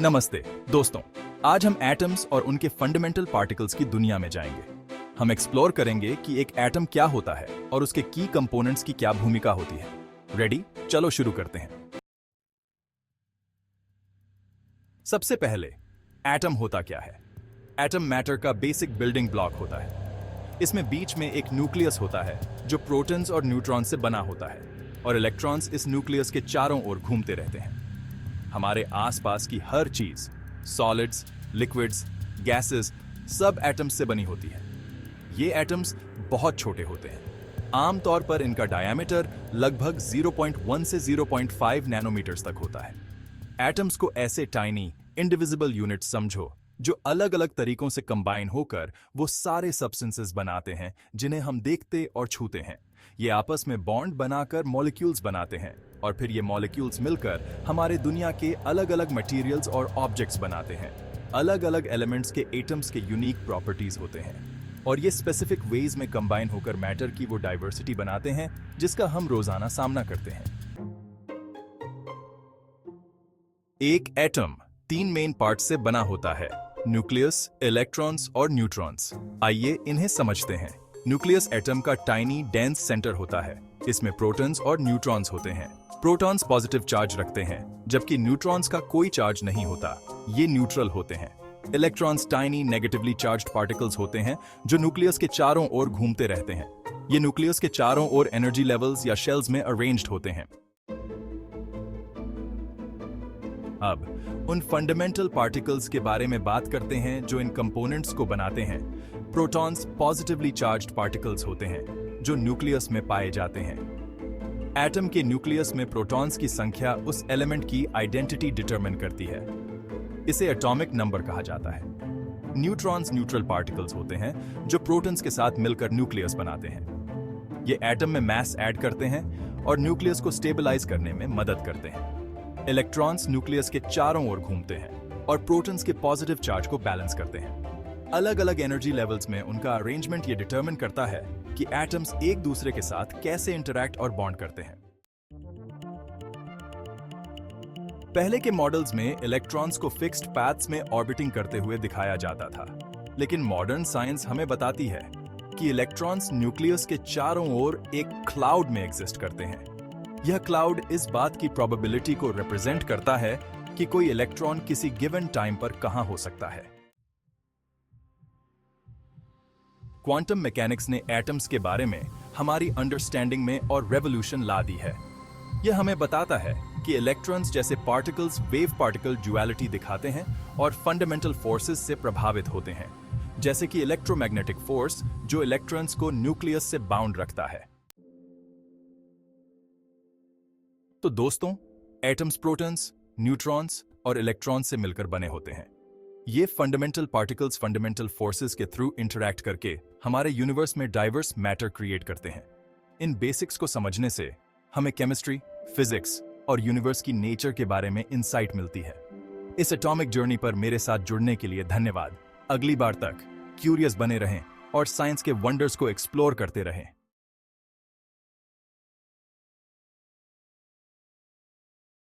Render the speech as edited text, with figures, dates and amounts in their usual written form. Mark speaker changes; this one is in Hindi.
Speaker 1: नमस्ते दोस्तों, आज हम एटम्स और उनके फंडामेंटल पार्टिकल्स की दुनिया में जाएंगे। हम एक्सप्लोर करेंगे कि एक एटम क्या होता है और उसके की कंपोनेंट्स की क्या भूमिका होती है। रेडी? चलो शुरू करते हैं। सबसे पहले, एटम होता क्या है? एटम मैटर का बेसिक बिल्डिंग ब्लॉक होता है। इसमें बीच में एक न्यूक्लियस होता है जो प्रोटॉन्स और न्यूट्रॉन्स से बना होता है और इलेक्ट्रॉन्स इस न्यूक्लियस के चारों ओर घूमते रहते हैं। हमारे आसपास की हर चीज, सॉलिड्स, लिक्विड्स, गैसेस, सब एटम्स से बनी होती है। ये एटम्स बहुत छोटे होते हैं। आमतौर पर इनका डायमीटर लगभग 0.1 से 0.5 नैनोमीटर्स तक होता है। एटम्स को ऐसे टाइनी, इंडिविजिबल यूनिट्स समझो जो अलग अलग तरीकों से कंबाइन होकर वो सारे सब्सटेंसेस बनाते हैं जिन्हें हम देखते और छूते हैं। ये आपस में बॉन्ड बनाकर मॉलिक्यूल्स बनाते हैं और फिर ये मॉलिक्यूल्स मिलकर हमारे दुनिया के अलग अलग मटेरियल्स और ऑब्जेक्ट्स बनाते हैं। अलग अलग एलिमेंट्स के एटम्स के यूनिक प्रॉपर्टीज होते हैं और ये स्पेसिफिक वेज में कंबाइन होकर मैटर की वो डाइवर्सिटी बनाते हैं जिसका हम रोजाना सामना करते हैं। एक एटम 3 मेन पार्ट से बना होता है: न्यूक्लियस, इलेक्ट्रॉन्स और न्यूट्रॉन्स। आइए इन्हें समझते हैं। न्यूक्लियस एटम का टाइनी डेंस सेंटर होता है। इसमें प्रोटॉन्स और न्यूट्रॉन्स होते हैं। प्रोटॉन्स पॉजिटिव चार्ज रखते हैं जबकि न्यूट्रॉन्स का कोई चार्ज नहीं होता, ये न्यूट्रल होते हैं। Electrons tiny negatively charged particles होते हैं जो न्यूक्लियस के चारों ओर घूमते रहते हैं। ये न्यूक्लियस के चारों ओर एनर्जी लेवल्स या शेल्स में अरेंज्ड होते हैं। अब उन फंडामेंटल पार्टिकल्स के बारे में बात करते हैं जो इन कंपोनेंट्स को बनाते हैं। प्रोटॉन्स पॉजिटिवली चार्ज्ड पार्टिकल्स होते हैं जो न्यूक्लियस में पाए जाते हैं। एटम के न्यूक्लियस में प्रोटॉन्स की संख्या उस एलिमेंट की आइडेंटिटी डिटरमिन करती है। इसे एटॉमिक नंबर कहा जाता है। न्यूट्रॉन्स न्यूट्रल पार्टिकल्स होते हैं जो प्रोटॉन्स के साथ मिलकर न्यूक्लियस बनाते हैं। ये एटम में मास ऐड करते हैं और न्यूक्लियस को स्टेबलाइज करने में मदद करते हैं। इलेक्ट्रॉन्स न्यूक्लियस के चारों ओर घूमते हैं और प्रोटॉन्स के पॉजिटिव चार्ज को बैलेंस करते हैं। अलग अलग एनर्जी लेवल्स में उनका अरेंजमेंट ये डिटरमिन करता है कि एटम्स एक दूसरे के साथ कैसे इंटरैक्ट और बॉन्ड करते हैं। पहले के मॉडल्स में इलेक्ट्रॉन्स को फिक्स्ड पैथ्स में ऑर्बिटिंग करते हुए दिखाया जाता था, लेकिन मॉडर्न साइंस हमें बताती है कि इलेक्ट्रॉन्स न्यूक्लियस के चारों ओर एक क्लाउड में एग्जिस्ट करते हैं। यह क्लाउड इस बात की प्रोबेबिलिटी को रिप्रेजेंट करता है कि कोई इलेक्ट्रॉन किसी गिवन टाइम पर कहां हो सकता है। क्वांटम मैकेनिक्स ने एटम्स के बारे में हमारी अंडरस्टैंडिंग में और रेवोल्यूशन ला दी है। यह हमें बताता है कि इलेक्ट्रॉन्स जैसे पार्टिकल्स वेव पार्टिकल ड्युअलिटी दिखाते हैं और फंडामेंटल फोर्सेस से प्रभावित होते हैं, जैसे कि इलेक्ट्रोमैग्नेटिक फोर्स जो इलेक्ट्रॉन्स को न्यूक्लियस से बाउंड रखता है। तो दोस्तों, एटम्स प्रोटॉन्स, न्यूट्रॉन्स और इलेक्ट्रॉन्स से मिलकर बने होते हैं। ये फंडामेंटल पार्टिकल्स फंडामेंटल फोर्सेस के थ्रू इंटरैक्ट करके हमारे यूनिवर्स में डाइवर्स मैटर क्रिएट करते हैं। इन बेसिक्स को समझने से हमें केमिस्ट्री, फिजिक्स और यूनिवर्स की नेचर के बारे में इंसाइट मिलती है। इस एटॉमिक जर्नी पर मेरे साथ जुड़ने के लिए धन्यवाद। अगली बार तक क्यूरियस बने रहें और साइंस के वंडर्स को एक्सप्लोर करते रहें।